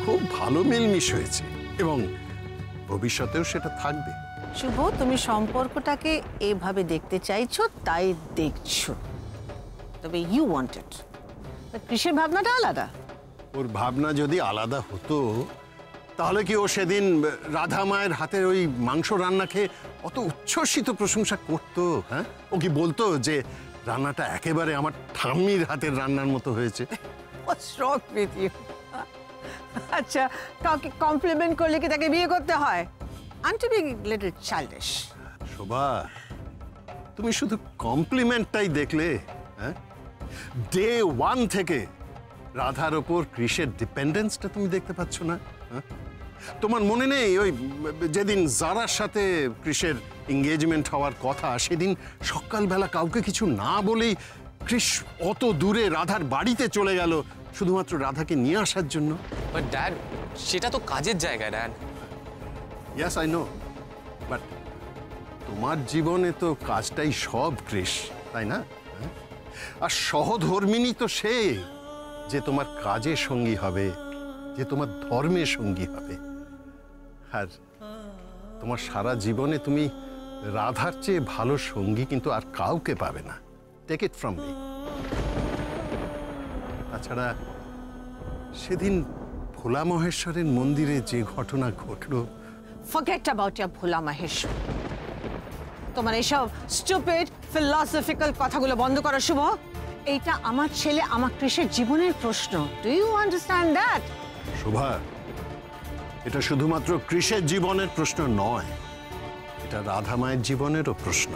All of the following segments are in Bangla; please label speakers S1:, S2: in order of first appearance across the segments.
S1: খুব ভালো মিলমিশ হয়েছে এবং ভবিষ্যতেও সেটা থাকবে।
S2: শুভ, তুমি সম্পর্কটাকে এইভাবে দেখতে চাইছো, তাই দেখছো। তবে ইউ ওয়ান্টেড, কৃষির ভাবনাটা আলাদা।
S1: ওর ভাবনা যদি আলাদা হতো তাহলে কি ও সেদিন রাধা মায়ের হাতের ওই মাংস রান্না খেয়ে অত উচ্ছ্বসিত প্রশংসা করতো? হ্যাঁ, ও কি বলতো যে রান্নাটা একেবারে আমার ঠাম্মির হাতের রান্নার মতো হয়েছে?
S2: What's wrong with you? আচ্ছা, কাউকে কমপ্লিমেন্ট করলে কি তাকে বিয়ে করতে হয়? Aren't you being a little childish?
S1: শোভা, তুমি শুধু কমপ্লিমেন্টটাই দেখলে। হ্যাঁ, ডে ওয়ান থেকে রাধার ওপর কৃষের ডিপেন্ডেন্সটা তুমি দেখতে পাচ্ছ না? হ্যাঁ, তোমার মনে নেই ওই যেদিন জারার সাথে কৃষের এঙ্গেজমেন্ট হওয়ার কথা, সেদিন সকালবেলা কাউকে কিছু না বলেই কৃষ অত দূরে রাধার বাড়িতে চলে গেল শুধুমাত্র রাধাকে নিয়ে আসার জন্য?
S3: বাট ড্যাড, সেটা তো কাজের জায়গা dad.
S1: Yes, I know, but তোমার জীবনে তো কাজটাই সব, কৃষ, তাই না? আর সহধর্মিনী তো সে যে তোমার কাজের সঙ্গী হবে, যে তোমার ধর্মের সঙ্গী হবে। আর তোমার সারা জীবনে তুমি রাধার চেয়ে ভালো সঙ্গী কিন্তু আর কাউকে পাবে না। Take it from me. তাছাড়া সেদিন ভোলা মহেশ্বরের মন্দিরে যে ঘটনা ঘটলো,
S2: Forget about your ভোলা মহেশ্বর। তোমার এইসব স্টুপিড ফিলসফিক্যাল কথাগুলো বন্ধ করো শুভ। এইটা আমার ছেলে, আমার কৃষের জীবনের প্রশ্ন। Do you understand that?
S1: Shobha, এটা শুধুমাত্র কৃষের জীবনের প্রশ্ন নয়, এটা রাধা মায়ের জীবনেরও প্রশ্ন।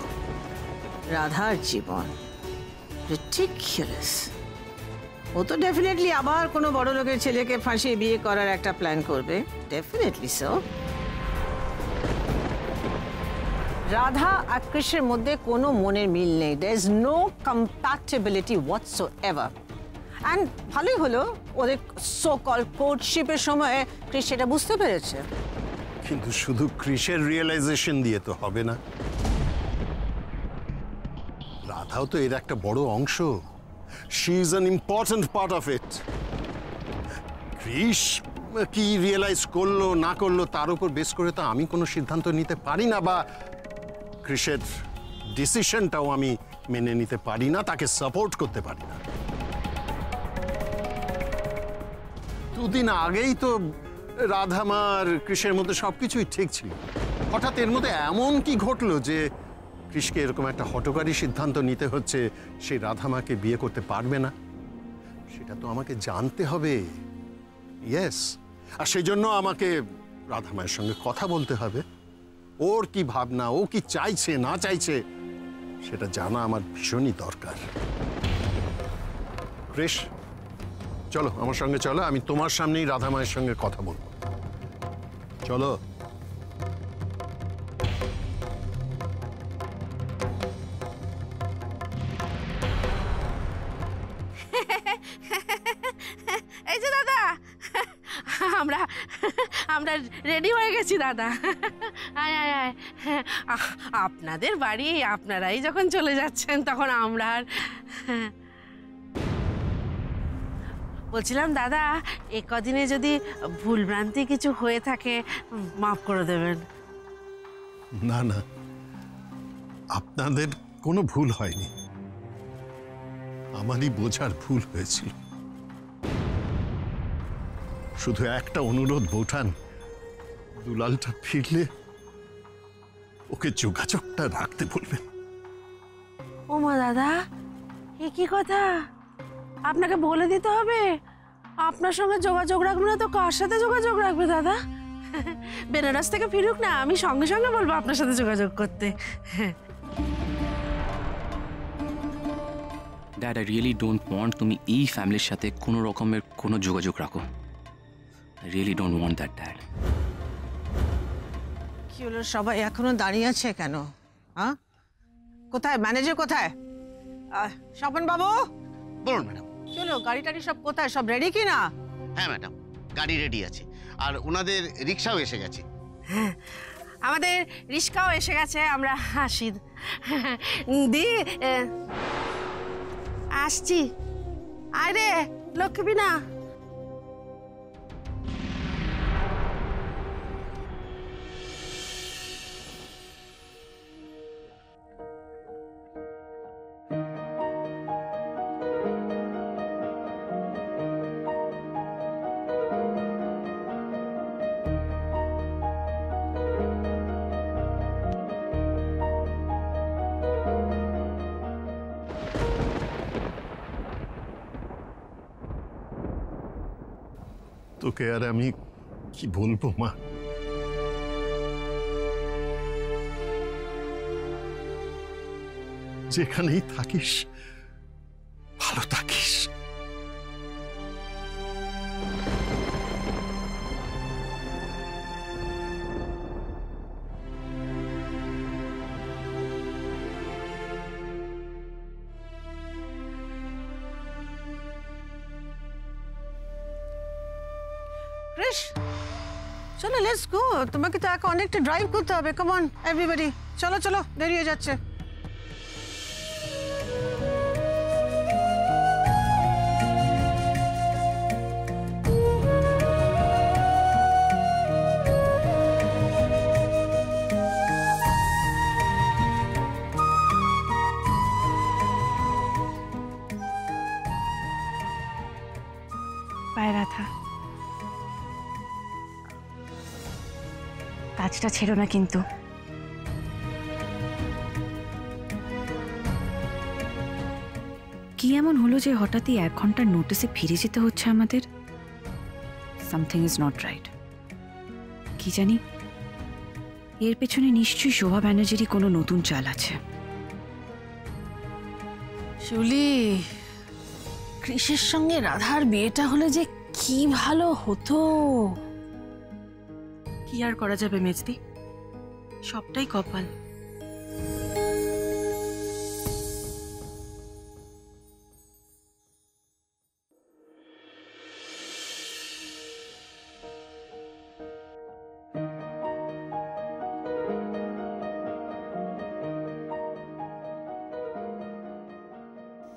S2: রাধার জীবন রিডিকুলাস। ও তো ডেফিনেটলি আবার কোনো বড় লোকের ছেলেকে ফাঁসিয়ে বিয়ে করার একটা প্ল্যান করবে। Definitely so. রাধা আর কৃষ্ণের মধ্যে কোনো মনের মিল নেই। There is no compatibility whatsoever. And ভালোই হলো ওদের সো কল কোর্টশিপের সময় কৃষ্ণ এটা বুঝতে পেরেছে।
S1: কিন্তু শুধু কৃষের রিয়েলাইজেশন দিয়ে তো হবে না, রাধাও তো এর একটা বড় অংশ। She is an important part of it. Krish কি রিয়েলাইজ করলো না করলো তার উপর বেস করে তো আমি কোনো সিদ্ধান্ত নিতে পারি না, বা কৃষের ডিসিশনটাও আমি মেনে নিতে পারি না, তাকে সাপোর্ট করতে পারি না। দুদিন আগেই তো রাধামার কৃষের মধ্যে সবকিছুই ঠিক ছিল। হঠাৎ এর মধ্যে এমন কি ঘটলো যে কৃষকে এরকম একটা হঠকারী সিদ্ধান্ত নিতে হচ্ছে সেই রাধামাকে বিয়ে করতে পারবে না? সেটা তো আমাকে জানতে হবে। ইয়েস, আর সেই জন্য আমাকে রাধামায়ের সঙ্গে কথা বলতে হবে। ওর কি ভাবনা, ও কি চাইছে না চাইছে, সেটা জানা আমার ভীষণই দরকার। কৃষ, চলো আমার সঙ্গে চলো, আমি তোমার সামনেই রাধা মায়ের সঙ্গে কথা বলবো। চলো।
S4: এই যে দাদা, আমরা আমরা রেডি হয়ে গেছি দাদা। আয় আয় আয়। আপনাদের বাড়ি আপনারাই যখন চলে যাচ্ছেন তখন আমরা আর বলছিলাম দাদা, এ কদিনে যদি ভুলভ্রান্তি কিছু হয়ে থাকে মাফ করে দেবেন।
S1: না না, আপনাদের কোনো ভুল হয়নি, আমারই বোঝার ভুল হয়েছিল। শুধু একটা অনুরোধ বৌঠান, দুলালটা ফিরলে ওকে যোগাযোগটা রাখতে বলবেন।
S4: ও মা দাদা, এ কি কথা? আপনাকে বলে দিতে হবে? আপনার সঙ্গে যোগাযোগ রাখবে না তো কার সাথে যোগাযোগ রাখবে দাদা? বেনারস থেকে ফিরুক না, আমি সঙ্গে সঙ্গে বলবো আপনার সাথে যোগাযোগ করতে।
S3: Dad, I really don't want তুমি এই ফ্যামিলির সাথে কোনো রকমের কোনো যোগাযোগ রাখো। I really don't want that dad.
S2: কি হলো, সবাই এখনো দাঁড়িয়ে আছে কেন? হ্যাঁ, কোথায় ম্যানেজার, কোথায় স্বপন বাবু?
S5: বলুন ম্যাডাম।
S2: চলো, গাড়ি টাড়ি সব কোথায়, সব রেডি কি না?
S5: হ্যাঁ ম্যাডাম, গাড়ি রেডি আছে, আর ওনাদের রিক্সাও এসে গেছে।
S4: আমাদের রিক্সাও এসে গেছে, আমরা আসি। দি আসছি। আরে লক্ষ্মী না।
S1: তোকে আর আমি কি বলবো মা। যেখানেই থাকিস ভালো থাকিস।
S2: ক্রিশ, চলো লেটস গো। তোমাকে তো এখন অনেকটা ড্রাইভ করতে হবে। কাম অন এভরিবডি, চলো চলো, দেরি হয়ে যাচ্ছে।
S6: বাই রাধা, কাজটা ছেড়ো না কিন্তু। কি এমন হলো যে হঠাৎই 1 ঘন্টার নোটিসে ফিরে যেতে হচ্ছে আমাদের? Something is not right. কি জানি, এর পেছনে নিশ্চয়ই শোভা ব্যানার্জিরই কোনো নতুন চাল আছে।
S4: শিউলি, কৃষের সঙ্গে রাধার বিয়েটা হলে যে কি ভালো হতো।
S6: কি আর করা যাবে মেজদি, সবটাই কপাল।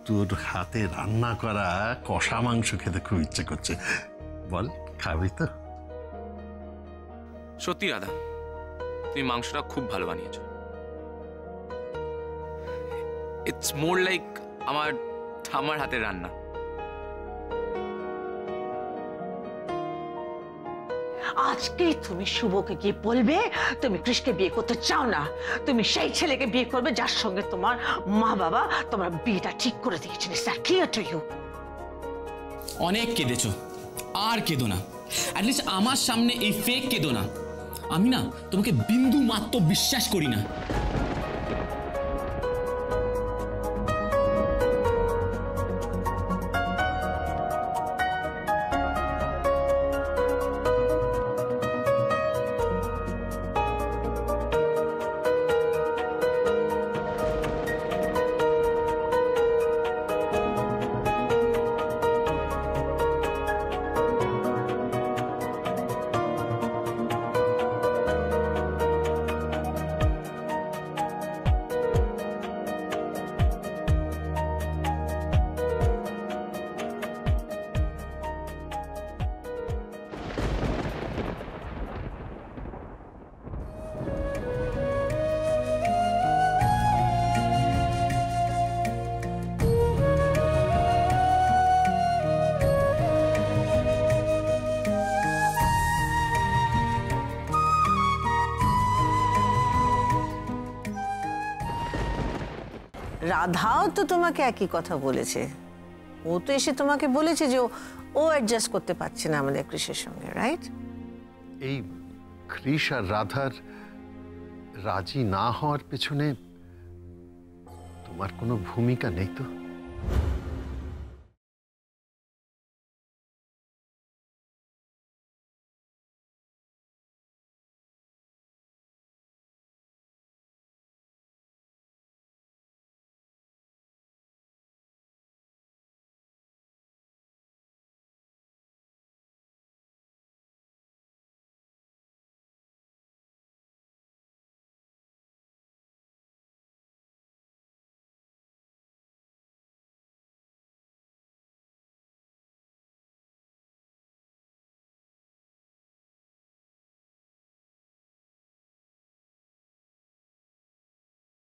S1: তোর হাতে রান্না করা কষা মাংস খেতে খুব ইচ্ছে করছে। বল, খাবি তো?
S3: সত্যি রাধা, তুমি মাংসটা খুব ভালো বানিয়েছো। ইটস মোর লাইক আমার ঠাম্মার হাতের রান্না।
S2: আজকেই তুমি শুভকে গিয়ে বলবে তুমি কৃষকে বিয়ে করতে চাও না, তুমি সেই ছেলেকে বিয়ে করবে যার সঙ্গে তোমার মা বাবা তোমার বিয়েটা ঠিক করে দিয়েছেন। Is that clear to you?
S3: অনেক কেঁদেছো, আর কেঁদো না। অ্যাটলিস্ট আমার সামনে এই ফেক কেঁদো না। আমি না তোমাকে বিন্দু মাত্র বিশ্বাস করি না।
S2: রাধাও তো তোমাকে একই কথা বলেছে। ও তো এসে তোমাকে বলেছে যে ও অ্যাডজাস্ট করতে পারছে না আমাদের কৃষের সঙ্গে, রাইট?
S1: এই কৃষ আর রাধার রাজি না হওয়ার পেছনে তোমার কোনো ভূমিকা নেই তো?